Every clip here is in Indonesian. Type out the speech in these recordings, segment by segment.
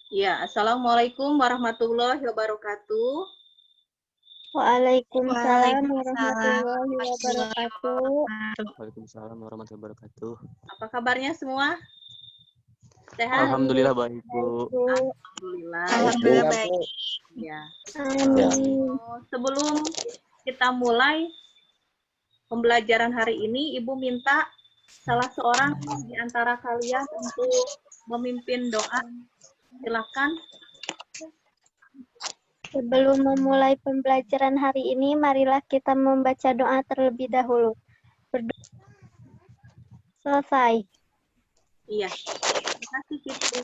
Ya, Assalamualaikum warahmatullahi wabarakatuh. Waalaikumsalam Waalaikumsalam warahmatullahi warahmatullahi wabarakatuh. wabarakatuh. Waalaikumsalam warahmatullahi wabarakatuh. Apa kabarnya semua? Sehat? Alhamdulillah baik, Bu. Bu. Alhamdulillah. Alhamdulillah Bu. baik. Ya. Amin. Sebelum kita mulai pembelajaran hari ini, Ibu minta salah seorang di antara kalian untuk memimpin doa. Silakan. Sebelum memulai pembelajaran hari ini, marilah kita membaca doa terlebih dahulu. Berdoa. Selesai. Iya. Terima kasih, Fitri.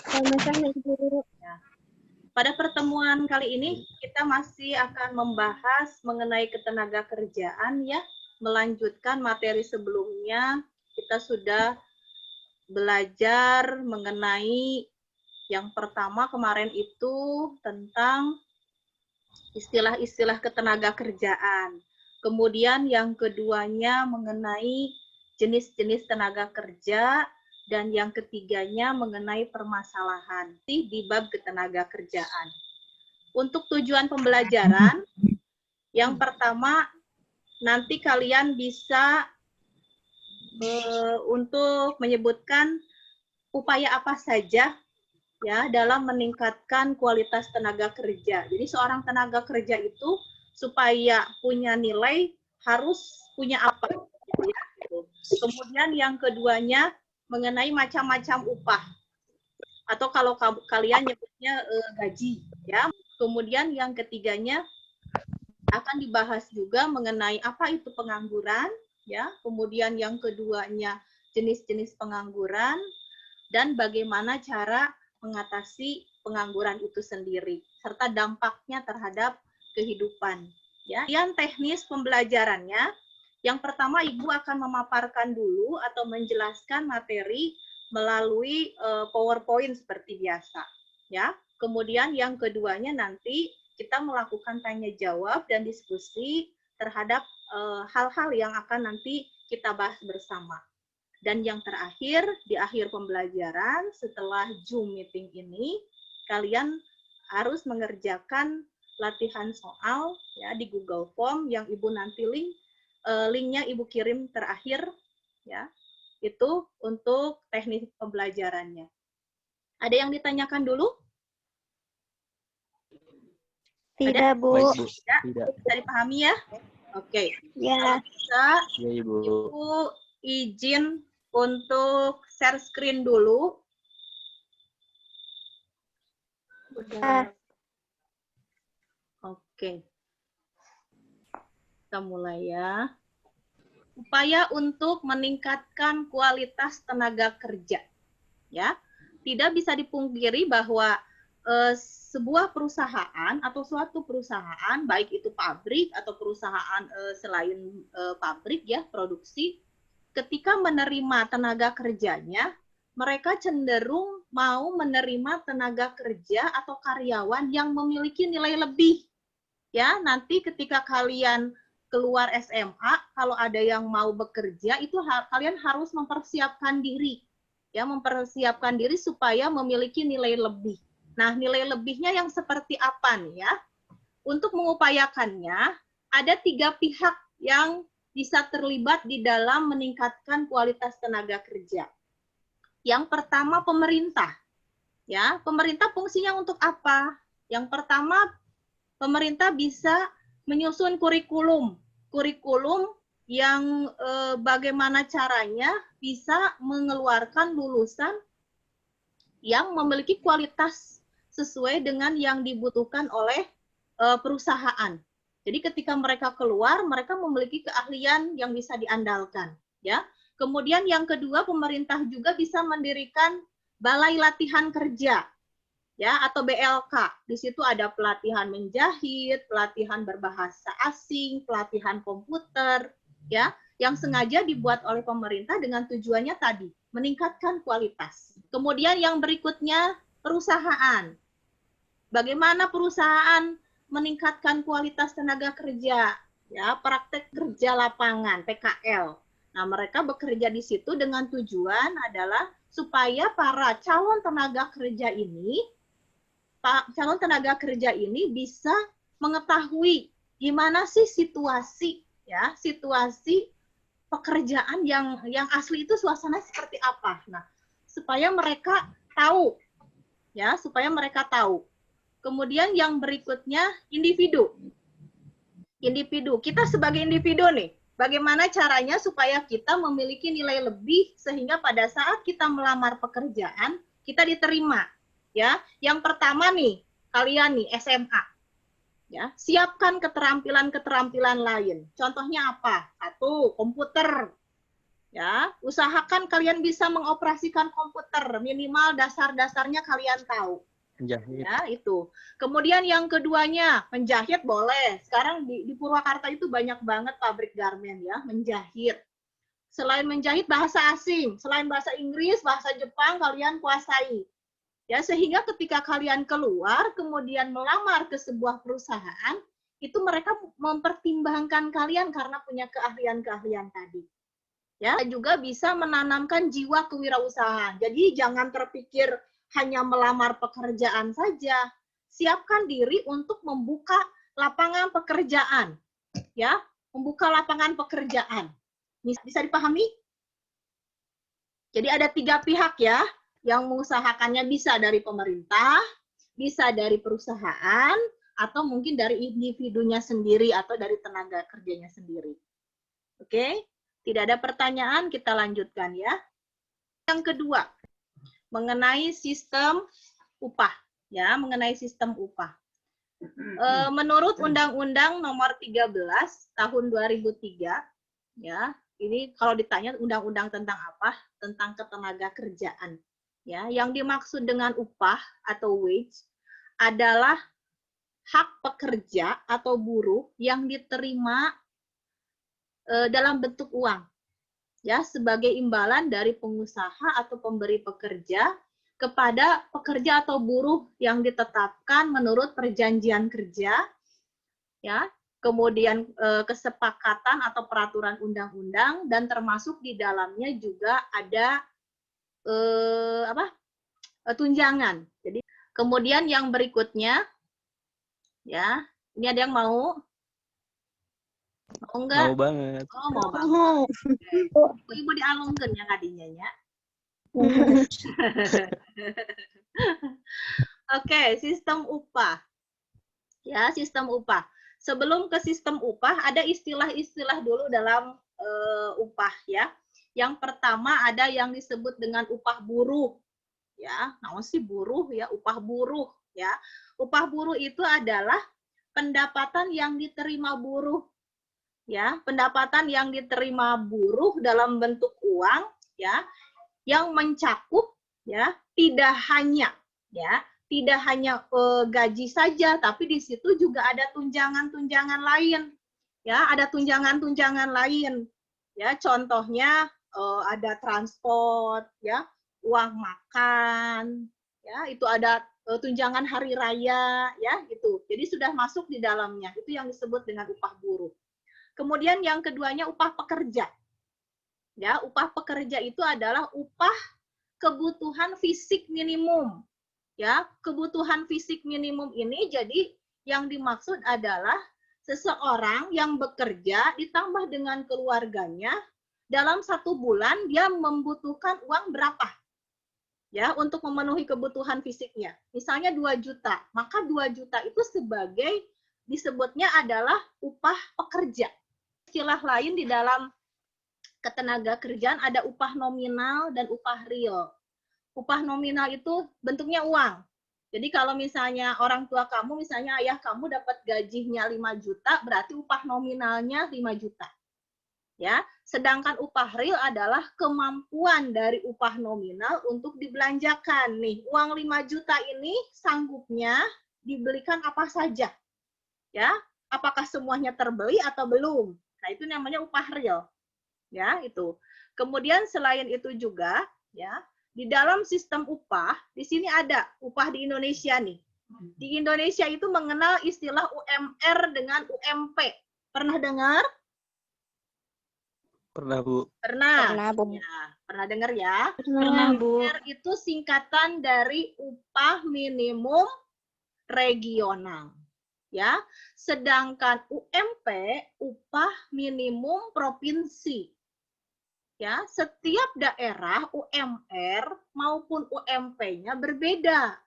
Sama-sama, Ibu. Pada pertemuan kali ini kita masih akan membahas mengenai ketenaga kerjaan ya, melanjutkan materi sebelumnya. Kita sudah belajar mengenai yang pertama kemarin itu tentang istilah-istilah ketenaga kerjaan. Kemudian yang keduanya mengenai jenis-jenis tenaga kerja. Dan yang ketiganya mengenai permasalahan di bab ketenaga kerjaan. Untuk tujuan pembelajaran, yang pertama nanti kalian bisa untuk menyebutkan upaya apa saja ya dalam meningkatkan kualitas tenaga kerja. Jadi seorang tenaga kerja itu supaya punya nilai harus punya apa? Ya, gitu. Kemudian yang keduanya mengenai macam-macam upah atau kalau kalian nyebutnya gaji ya. Kemudian yang ketiganya akan dibahas juga mengenai apa itu pengangguran ya. Kemudian yang keduanya jenis-jenis pengangguran dan bagaimana cara mengatasi pengangguran itu sendiri serta dampaknya terhadap kehidupan ya. Yang teknis pembelajarannya, yang pertama Ibu akan memaparkan dulu atau menjelaskan materi melalui PowerPoint seperti biasa, ya. Kemudian yang keduanya nanti kita melakukan tanya jawab dan diskusi terhadap hal-hal yang akan nanti kita bahas bersama. Dan yang terakhir di akhir pembelajaran setelah Zoom meeting ini kalian harus mengerjakan latihan soal ya di Google Form yang Ibu nanti linknya Ibu kirim terakhir ya, itu untuk teknik pembelajarannya. Ada yang ditanyakan dulu? Tidak, Bu. Baik, Bu. Ya, Tidak. bisa dipahami ya? Oke. Ya. Bisa Ya, Ibu. Ibu izin untuk share screen dulu. Udah. Oke. Kita mulai ya. Upaya untuk meningkatkan kualitas tenaga kerja. Ya, tidak bisa dipungkiri bahwa sebuah perusahaan atau suatu perusahaan, baik itu pabrik atau perusahaan selain pabrik ya, produksi, ketika menerima tenaga kerjanya, mereka cenderung mau menerima tenaga kerja atau karyawan yang memiliki nilai lebih. Ya, nanti ketika kalian keluar SMA, kalau ada yang mau bekerja, itu kalian harus mempersiapkan diri. Ya, mempersiapkan diri supaya memiliki nilai lebih. Nah, nilai lebihnya yang seperti apa nih ya? Untuk mengupayakannya, ada 3 pihak yang bisa terlibat di dalam meningkatkan kualitas tenaga kerja. Yang pertama pemerintah. Ya, pemerintah fungsinya untuk apa? Yang pertama, pemerintah bisa menyusun kurikulum yang bagaimana caranya bisa mengeluarkan lulusan yang memiliki kualitas sesuai dengan yang dibutuhkan oleh perusahaan. Jadi ketika mereka keluar, mereka memiliki keahlian yang bisa diandalkan, ya. Kemudian yang kedua, pemerintah juga bisa mendirikan balai latihan kerja, ya, atau BLK. Di situ ada pelatihan menjahit, pelatihan berbahasa asing, pelatihan komputer, ya, yang sengaja dibuat oleh pemerintah dengan tujuannya tadi, meningkatkan kualitas. Kemudian yang berikutnya, perusahaan. Bagaimana perusahaan meningkatkan kualitas tenaga kerja? Ya, praktek kerja lapangan, PKL. Nah, mereka bekerja di situ dengan tujuan adalah supaya para calon tenaga kerja ini bisa mengetahui gimana sih situasi pekerjaan yang asli itu suasana seperti apa. Nah, supaya mereka tahu. Kemudian yang berikutnya individu. Kita sebagai individu nih, bagaimana caranya supaya kita memiliki nilai lebih sehingga pada saat kita melamar pekerjaan kita diterima. Ya, yang pertama nih, kalian nih SMA. Ya, siapkan keterampilan-keterampilan lain. Contohnya apa? 1, komputer. Ya, usahakan kalian bisa mengoperasikan komputer, minimal dasar-dasarnya kalian tahu. Menjahit. Ya, itu. Kemudian yang keduanya, menjahit boleh. Sekarang di Purwakarta itu banyak banget pabrik garmen ya, menjahit. Selain menjahit bahasa asing, selain bahasa Inggris, bahasa Jepang kalian kuasai. Ya, sehingga ketika kalian keluar kemudian melamar ke sebuah perusahaan, itu mereka mempertimbangkan kalian karena punya keahlian-keahlian tadi. Ya, juga bisa menanamkan jiwa kewirausahaan. Jadi jangan terpikir hanya melamar pekerjaan saja. Siapkan diri untuk membuka lapangan pekerjaan. Ya, membuka lapangan pekerjaan. Bisa dipahami? Jadi ada 3 pihak ya yang mengusahakannya, bisa dari pemerintah, bisa dari perusahaan, atau mungkin dari individunya sendiri atau dari tenaga kerjanya sendiri. Oke, tidak ada pertanyaan, kita lanjutkan ya. Yang kedua, mengenai sistem upah. Ya, mengenai sistem upah. Menurut Undang-Undang Nomor 13 Tahun 2003, ya, ini kalau ditanya undang-undang tentang apa? Tentang ketenaga kerjaan. Ya, yang dimaksud dengan upah atau wage adalah hak pekerja atau buruh yang diterima dalam bentuk uang, ya, sebagai imbalan dari pengusaha atau pemberi pekerja kepada pekerja atau buruh yang ditetapkan menurut perjanjian kerja, ya, kemudian kesepakatan atau peraturan undang-undang, dan termasuk di dalamnya juga ada tunjangan. Jadi kemudian yang berikutnya, ya, ini ada yang mau enggak? Mau banget. Oh, mau banget. Okay. Ibu dialungkan yang adinya ya. Oke, sistem upah. Ya, sistem upah. Sebelum ke sistem upah, ada istilah-istilah dulu dalam upah ya. Yang pertama ada yang disebut dengan upah buruh. Ya, naon sih buruh ya, upah buruh ya. Upah buruh itu adalah pendapatan yang diterima buruh. Ya, pendapatan yang diterima buruh dalam bentuk uang ya, yang mencakup ya, tidak hanya gaji saja, tapi di situ juga ada tunjangan-tunjangan lain. Ya, ada tunjangan-tunjangan lain. Ya, contohnya ada transport, ya, uang makan, ya, itu ada tunjangan hari raya, ya, itu. Jadi sudah masuk di dalamnya. Itu yang disebut dengan upah buruh. Kemudian yang keduanya upah pekerja. Ya, upah pekerja itu adalah upah kebutuhan fisik minimum. Ya, kebutuhan fisik minimum ini jadi yang dimaksud adalah seseorang yang bekerja ditambah dengan keluarganya, dalam 1 bulan dia membutuhkan uang berapa? Ya, untuk memenuhi kebutuhan fisiknya. Misalnya 2 juta, maka 2 juta itu sebagai disebutnya adalah upah pekerja. Istilah lain di dalam ketenaga kerjaan ada upah nominal dan upah real. Upah nominal itu bentuknya uang. Jadi kalau misalnya orang tua kamu, misalnya ayah kamu dapat gajinya 5 juta, berarti upah nominalnya 5 juta. Ya, sedangkan upah real adalah kemampuan dari upah nominal untuk dibelanjakan. Nih, uang 5 juta ini sanggupnya dibelikan apa saja. Ya, apakah semuanya terbeli atau belum? Nah, itu namanya upah real. Ya, itu. Kemudian selain itu juga, ya, di dalam sistem upah, di sini ada upah di Indonesia nih. Di Indonesia itu mengenal istilah UMR dengan UMP. Pernah dengar? Pernah, Bu. Pernah? Pernah, Bu. Ya, pernah dengar ya? Pernah, Bu. UMR itu singkatan dari upah minimum regional. Ya, sedangkan UMP upah minimum provinsi. Ya, setiap daerah UMR maupun UMP-nya berbeda,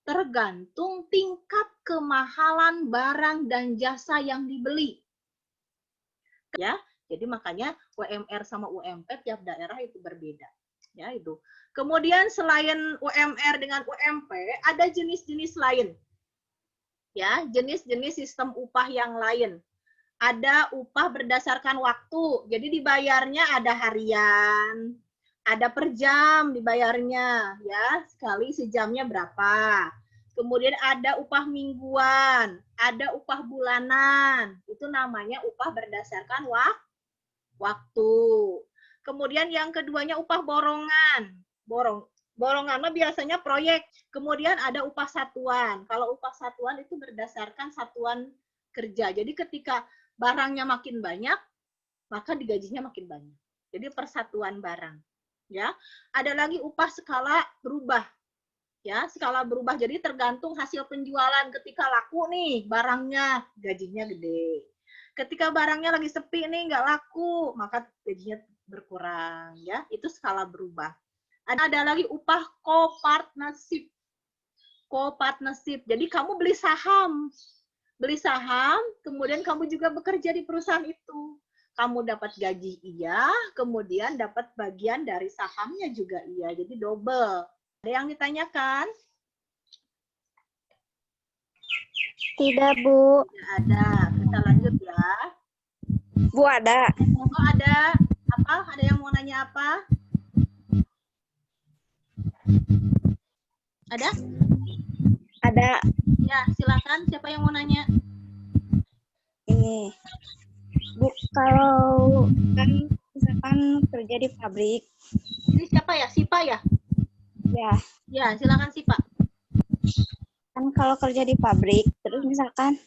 tergantung tingkat kemahalan barang dan jasa yang dibeli. Ya, jadi makanya UMR sama UMP tiap daerah itu berbeda. Ya, itu. Kemudian selain UMR dengan UMP, ada jenis-jenis lain. Ya, jenis-jenis sistem upah yang lain. Ada upah berdasarkan waktu. Jadi dibayarnya ada harian, ada per jam dibayarnya, ya. Sekali sejamnya berapa. Kemudian ada upah mingguan, ada upah bulanan. Itu namanya upah berdasarkan waktu. Kemudian yang keduanya upah borongan. Borongan biasanya proyek. Kemudian ada upah satuan. Kalau upah satuan itu berdasarkan satuan kerja. Jadi ketika barangnya makin banyak, maka digajinya makin banyak. Jadi persatuan barang. Ya, ada lagi upah skala berubah. Ya, skala berubah. Jadi tergantung hasil penjualan. Ketika laku nih barangnya, gajinya gede. Ketika barangnya lagi sepi nih, nggak laku, maka gajinya berkurang. Ya, itu skala berubah. Ada lagi upah co-partnership. Co-partnership. Jadi kamu beli saham, kemudian kamu juga bekerja di perusahaan itu. Kamu dapat gaji iya, kemudian dapat bagian dari sahamnya juga iya. Jadi double. Ada yang ditanyakan? Tidak, Bu. Tidak ada. Kita lanjut ya. Bu, ada. Oh, ada apa? Ada yang mau nanya apa? Ada? Ada. Ya, silakan. Siapa yang mau nanya? Ini. Bu, kalau kan misalkan kerja di pabrik. Ini siapa ya? Sipa ya? Ya. Ya, silakan Sipa. Kan kalau kerja di pabrik, terus misalkan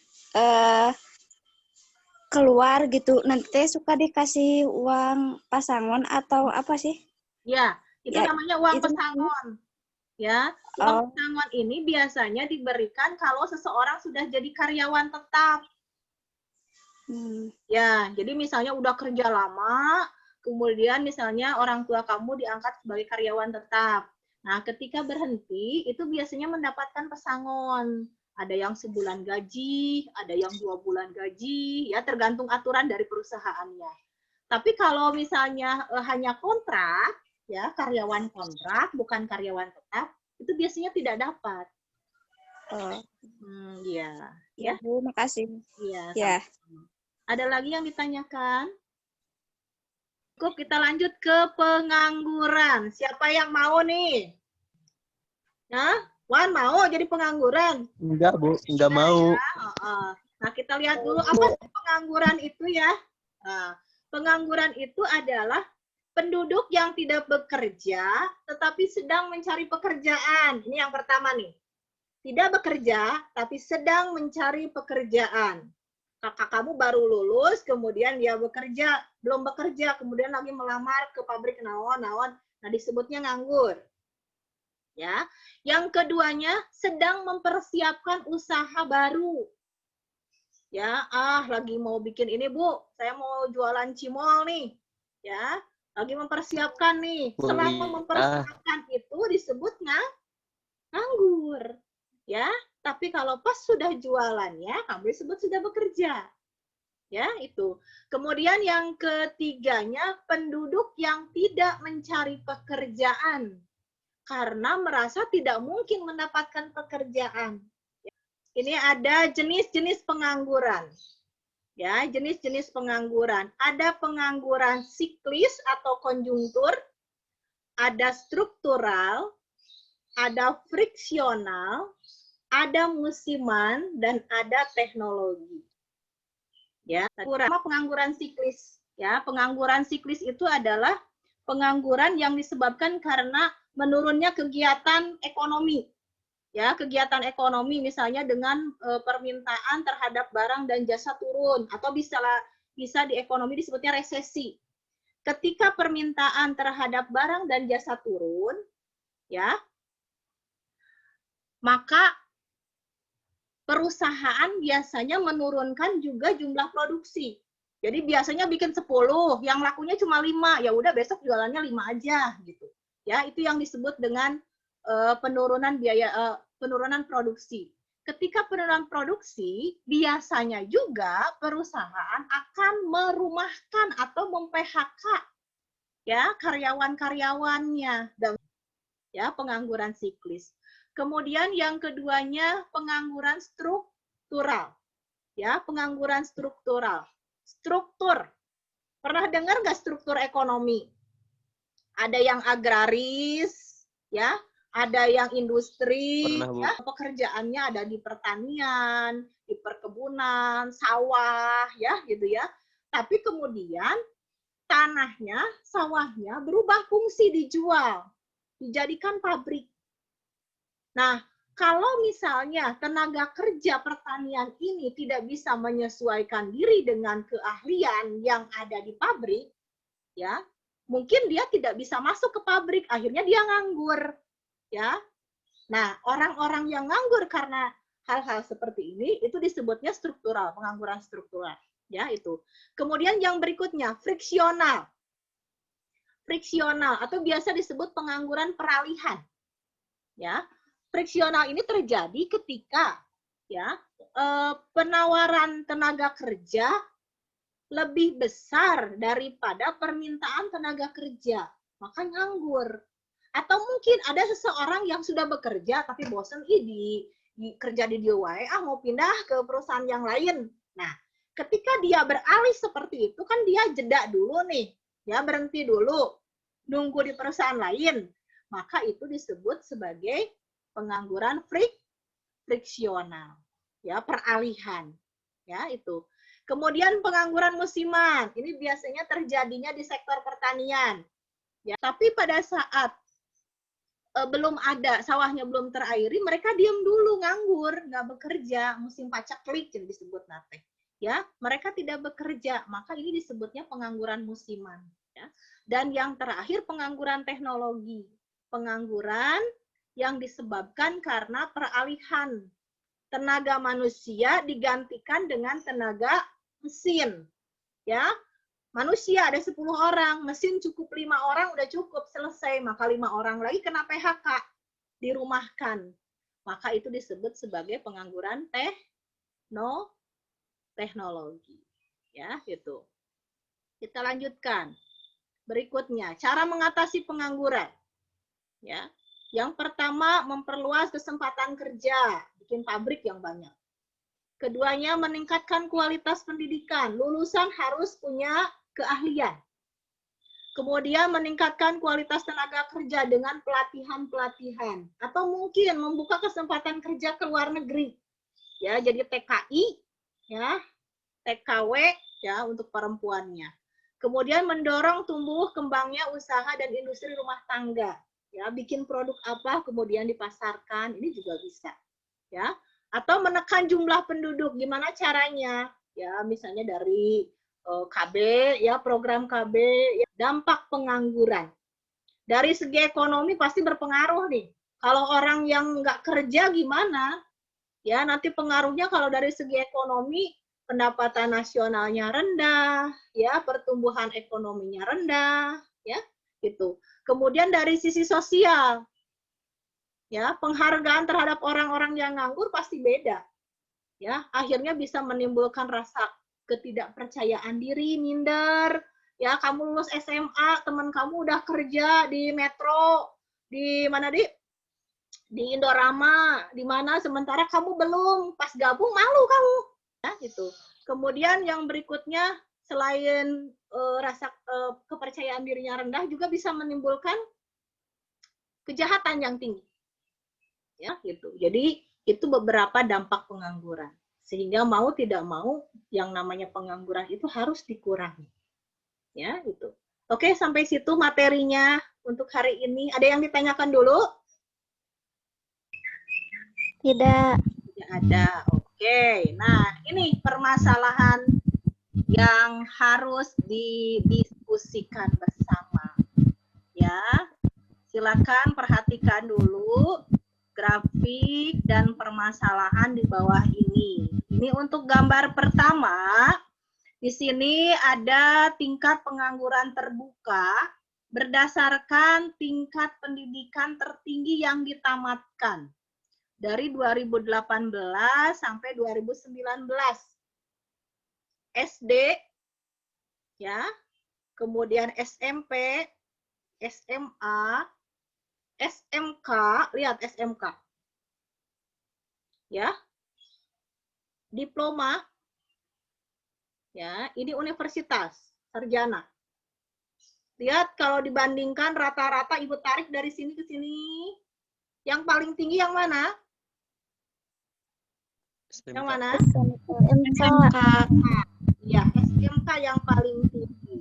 keluar gitu, nanti suka dikasih uang pasangan atau apa sih? Ya, itu Ya, namanya uang itu pesangon. Ya, uang pesangon ini biasanya diberikan kalau seseorang sudah jadi karyawan tetap. Ya, jadi misalnya udah kerja lama, kemudian misalnya orang tua kamu diangkat sebagai karyawan tetap. Nah, ketika berhenti, itu biasanya mendapatkan pesangon. Ada yang sebulan gaji, ada yang 2 bulan gaji, ya tergantung aturan dari perusahaannya. Tapi kalau misalnya hanya kontrak, ya karyawan kontrak, bukan karyawan tetap, itu biasanya tidak dapat. Iya. Ya, Bu, makasih. Iya. Ya. Ada lagi yang ditanyakan? Cukup, kita lanjut ke pengangguran. Siapa yang mau nih? Nah, Wan mau jadi pengangguran? Enggak, Bu. Enggak mau. Nah, kita lihat dulu apa sih pengangguran itu ya. Nah, pengangguran itu adalah penduduk yang tidak bekerja tetapi sedang mencari pekerjaan. Ini yang pertama nih. Tidak bekerja tapi sedang mencari pekerjaan. Kakak kamu baru lulus, kemudian dia bekerja, belum bekerja, kemudian lagi melamar ke pabrik naon-naon, nah disebutnya nganggur. Ya, yang keduanya sedang mempersiapkan usaha baru. Ya, lagi mau bikin ini Bu, saya mau jualan cimol nih. Ya, lagi mempersiapkan nih. Selama mempersiapkan itu disebut nganggur. Ya, tapi kalau pas sudah jualannya, kamu disebut sudah bekerja. Ya, itu. Kemudian yang ketiganya, penduduk yang tidak mencari pekerjaan karena merasa tidak mungkin mendapatkan pekerjaan. Ini ada jenis-jenis pengangguran. Ya, jenis-jenis pengangguran. Ada pengangguran siklis atau konjungtur, ada struktural, ada friksional, ada musiman, dan ada teknologi. Ya, pengangguran siklis. Ya, pengangguran siklis itu adalah pengangguran yang disebabkan karena menurunnya kegiatan ekonomi. Ya, kegiatan ekonomi misalnya dengan permintaan terhadap barang dan jasa turun atau bisa di ekonomi disebutnya resesi. ketika permintaan terhadap barang dan jasa turun, ya, maka perusahaan biasanya menurunkan juga jumlah produksi. Jadi biasanya bikin 10, yang lakunya cuma 5, ya udah besok jualannya 5 aja gitu. Ya, itu yang disebut dengan penurunan biaya penurunan produksi. Ketika penurunan produksi, biasanya juga perusahaan akan merumahkan atau mem-PHK ya karyawan-karyawannya, dan ya pengangguran siklis. Kemudian yang keduanya pengangguran struktural. Ya, pengangguran struktural. Struktur. Pernah dengar nggak struktur ekonomi? Ada yang agraris, ya, ada yang industri, Pernah, Bu. ya, pekerjaannya ada di pertanian, di perkebunan, sawah, ya, gitu ya. Tapi kemudian tanahnya, sawahnya berubah fungsi, dijual, dijadikan pabrik. Nah, kalau misalnya tenaga kerja pertanian ini tidak bisa menyesuaikan diri dengan keahlian yang ada di pabrik, ya, mungkin dia tidak bisa masuk ke pabrik, akhirnya dia nganggur, ya. Nah, orang-orang yang nganggur karena hal-hal seperti ini itu disebutnya struktural, pengangguran struktural, ya itu. Kemudian yang berikutnya friksional. Friksional atau biasa disebut pengangguran peralihan. Ya. Friksional ini terjadi ketika ya penawaran tenaga kerja lebih besar daripada permintaan tenaga kerja, maka nganggur. Atau mungkin ada seseorang yang sudah bekerja tapi bosan kerja di dia wae, mau pindah ke perusahaan yang lain. Nah, ketika dia beralih seperti itu kan dia jeda dulu nih, ya berhenti dulu, nunggu di perusahaan lain. Maka itu disebut sebagai pengangguran friksional, ya peralihan, ya itu. Kemudian pengangguran musiman, ini biasanya terjadinya di sektor pertanian, ya. Tapi pada saat belum ada sawahnya belum terairi, mereka diam dulu, nganggur, nggak bekerja, musim paceklik yang disebut nate, ya. Mereka tidak bekerja, maka ini disebutnya pengangguran musiman, ya. Dan yang terakhir pengangguran teknologi, pengangguran yang disebabkan karena peralihan tenaga manusia digantikan dengan tenaga mesin. Ya, manusia ada 10 orang, mesin cukup 5 orang udah cukup, selesai. Maka 5 orang lagi kena PHK, dirumahkan. Maka itu disebut sebagai pengangguran teknologi. Ya, gitu. Kita lanjutkan. Berikutnya, cara mengatasi pengangguran. Ya. Yang pertama, memperluas kesempatan kerja, bikin pabrik yang banyak. Keduanya, meningkatkan kualitas pendidikan. Lulusan harus punya keahlian. Kemudian, meningkatkan kualitas tenaga kerja dengan pelatihan-pelatihan. Atau mungkin membuka kesempatan kerja ke luar negeri. Ya, jadi TKI, ya, TKW, ya, untuk perempuannya. Kemudian, mendorong tumbuh kembangnya usaha dan industri rumah tangga. Ya, bikin produk apa kemudian dipasarkan, ini juga bisa, ya. Atau menekan jumlah penduduk, gimana caranya? Ya, misalnya dari KB, ya program KB, ya, dampak pengangguran. Dari segi ekonomi pasti berpengaruh nih. Kalau orang yang nggak kerja gimana? Ya, nanti pengaruhnya kalau dari segi ekonomi, pendapatan nasionalnya rendah, ya, pertumbuhan ekonominya rendah, ya, gitu. Kemudian dari sisi sosial, ya penghargaan terhadap orang-orang yang nganggur pasti beda, ya akhirnya bisa menimbulkan rasa ketidakpercayaan diri, minder, ya kamu lulus SMA, teman kamu udah kerja di Metro, di mana di Indorama, di mana sementara kamu belum, pas gabung malu kamu, ya gitu. Kemudian yang berikutnya selain rasa kepercayaan dirinya rendah juga bisa menimbulkan kejahatan yang tinggi, ya gitu. Jadi itu beberapa dampak pengangguran. Sehingga mau tidak mau yang namanya pengangguran itu harus dikurangi, ya gitu. Oke, sampai situ materinya untuk hari ini. Ada yang ditanyakan dulu? Tidak. Tidak ada. Oke, nah ini permasalahan yang harus didiskusikan diskusikan bersama. Ya, silakan perhatikan dulu grafik dan permasalahan di bawah ini. Ini untuk gambar pertama. Di sini ada tingkat pengangguran terbuka berdasarkan tingkat pendidikan tertinggi yang ditamatkan dari 2018 sampai 2019. SD, ya, kemudian SMP, SMA, SMK, lihat SMK, ya, diploma, ya, ini universitas, sarjana. Lihat kalau dibandingkan rata-rata Ibu tarik dari sini ke sini, yang paling tinggi yang mana? Yang mana? SMK. Ya, SMK yang paling tinggi.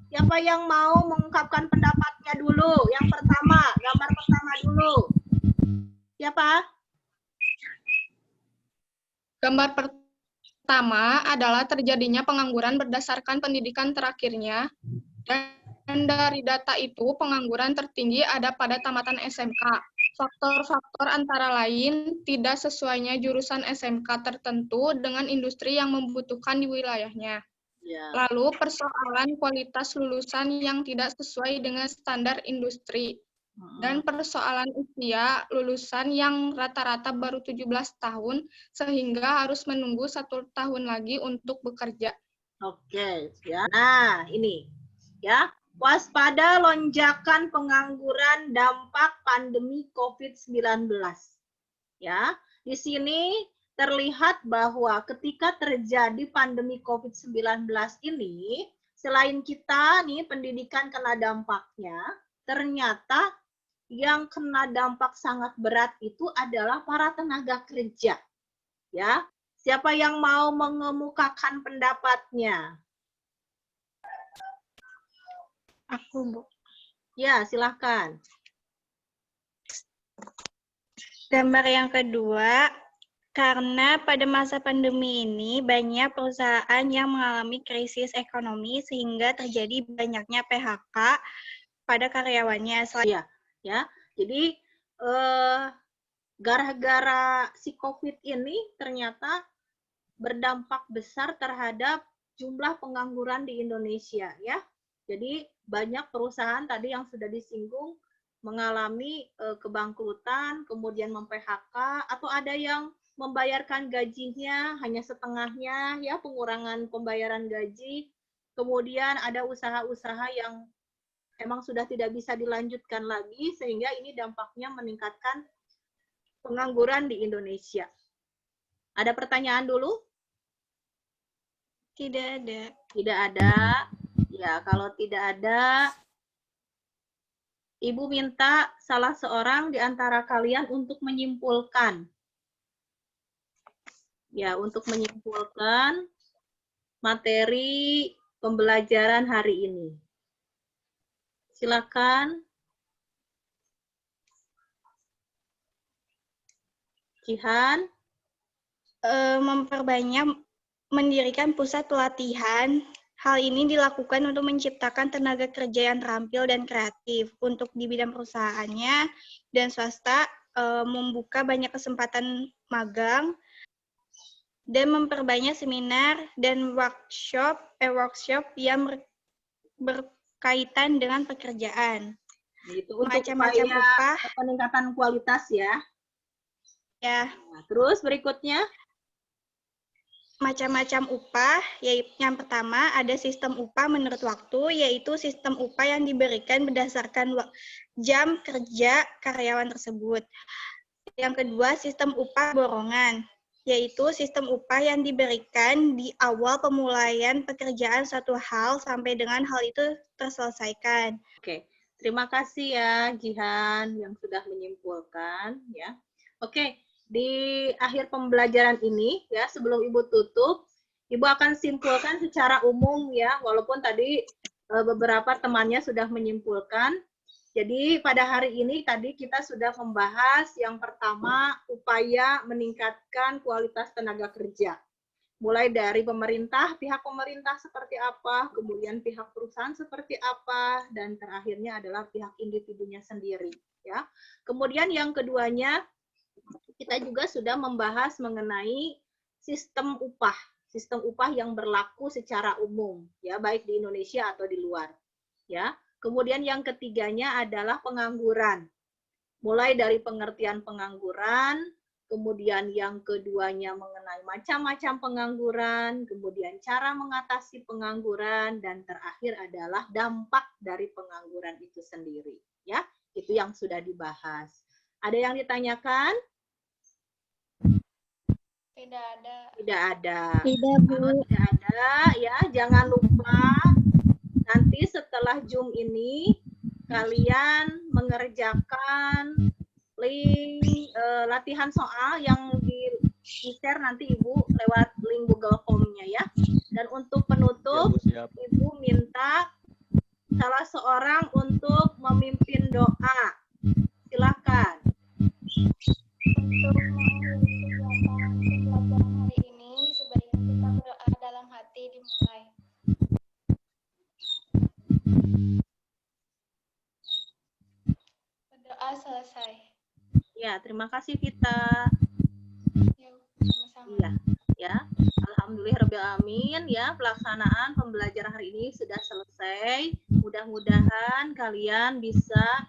Siapa yang mau mengungkapkan pendapatnya dulu? Yang pertama, gambar pertama dulu. Siapa? Gambar pertama adalah terjadinya pengangguran berdasarkan pendidikan terakhirnya, dan dari data itu pengangguran tertinggi ada pada tamatan SMK. Faktor-faktor antara lain tidak sesuainya jurusan SMK tertentu dengan industri yang membutuhkan di wilayahnya. Ya. Lalu persoalan kualitas lulusan yang tidak sesuai dengan standar industri. Dan persoalan usia lulusan yang rata-rata baru 17 tahun sehingga harus menunggu 1 tahun lagi untuk bekerja. Oke, ya. Nah, ini ya, waspada lonjakan pengangguran dampak pandemi COVID-19. Ya, di sini terlihat bahwa ketika terjadi pandemi COVID-19 ini, selain kita nih pendidikan kena dampaknya, ternyata yang kena dampak sangat berat itu adalah para tenaga kerja. Ya, siapa yang mau mengemukakan pendapatnya? Aku, Bu. Ya, silahkan. Gambar yang kedua, karena pada masa pandemi ini banyak perusahaan yang mengalami krisis ekonomi sehingga terjadi banyaknya PHK pada karyawannya. Ya. Jadi gara-gara si COVID ini ternyata berdampak besar terhadap jumlah pengangguran di Indonesia, ya. Jadi banyak perusahaan tadi yang sudah disinggung mengalami kebangkrutan, kemudian mem-PHK, atau ada yang membayarkan gajinya hanya setengahnya, ya, pengurangan pembayaran gaji. Kemudian ada usaha-usaha yang emang sudah tidak bisa dilanjutkan lagi, sehingga ini dampaknya meningkatkan pengangguran di Indonesia. Ada pertanyaan dulu? Tidak ada. Tidak ada. Ya, kalau tidak ada, Ibu minta salah seorang di antara kalian untuk menyimpulkan. Ya, untuk menyimpulkan materi pembelajaran hari ini. Silakan. Jihan. Memperbanyak mendirikan pusat pelatihan. Hal ini dilakukan untuk menciptakan tenaga kerja yang terampil dan kreatif untuk di bidang perusahaannya, dan swasta membuka banyak kesempatan magang, dan memperbanyak seminar dan workshop yang berkaitan dengan pekerjaan. Itu untuk Macam-macam upah. Peningkatan kualitas ya. Ya. Nah, terus berikutnya. Macam-macam upah, yaitu yang pertama ada sistem upah menurut waktu, yaitu sistem upah yang diberikan berdasarkan jam kerja karyawan tersebut. Yang kedua, sistem upah borongan, yaitu sistem upah yang diberikan di awal pemulaian pekerjaan suatu hal sampai dengan hal itu terselesaikan. Oke, terima kasih ya Jihan yang sudah menyimpulkan ya. Oke. Di akhir pembelajaran ini, ya, sebelum Ibu tutup, Ibu akan simpulkan secara umum ya, walaupun tadi beberapa temannya sudah menyimpulkan. Jadi pada hari ini tadi kita sudah membahas yang pertama, upaya meningkatkan kualitas tenaga kerja. mulai dari pemerintah, pihak pemerintah seperti apa, kemudian pihak perusahaan seperti apa, dan terakhirnya adalah pihak individunya sendiri. Ya. Kemudian yang keduanya, kita juga sudah membahas mengenai sistem upah yang berlaku secara umum, ya baik di Indonesia atau di luar. Ya. Kemudian yang ketiganya adalah pengangguran. Mulai dari pengertian pengangguran, kemudian yang keduanya mengenai macam-macam pengangguran, kemudian cara mengatasi pengangguran, dan terakhir adalah dampak dari pengangguran itu sendiri. Ya, itu yang sudah dibahas. Ada yang ditanyakan? Tidak ada. Tidak ada. Tidak, Bu. Kalau tidak ada, ya jangan lupa nanti setelah Zoom ini kalian mengerjakan link latihan soal yang di-share nanti Ibu lewat link Google Form-nya ya. Dan untuk penutup, Ya, Bu, siap. Ibu minta salah seorang untuk memimpin doa. Silakan. Untuk mengakhiri kegiatan pembelajaran hari ini, sebaiknya kita berdoa dalam hati dimulai. Berdoa selesai. Ya, terima kasih Vita. Yuk, sama-sama. Iya, ya. Alhamdulillahirrabbilalamin ya, pelaksanaan pembelajaran hari ini sudah selesai. Mudah-mudahan kalian bisa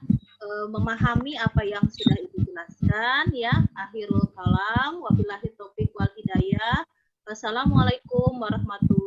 memahami apa yang sudah Ibu jelaskan ya. Akhirul kalam, wabillahi taufiq wal hidayah. Wassalamualaikum warahmatullahi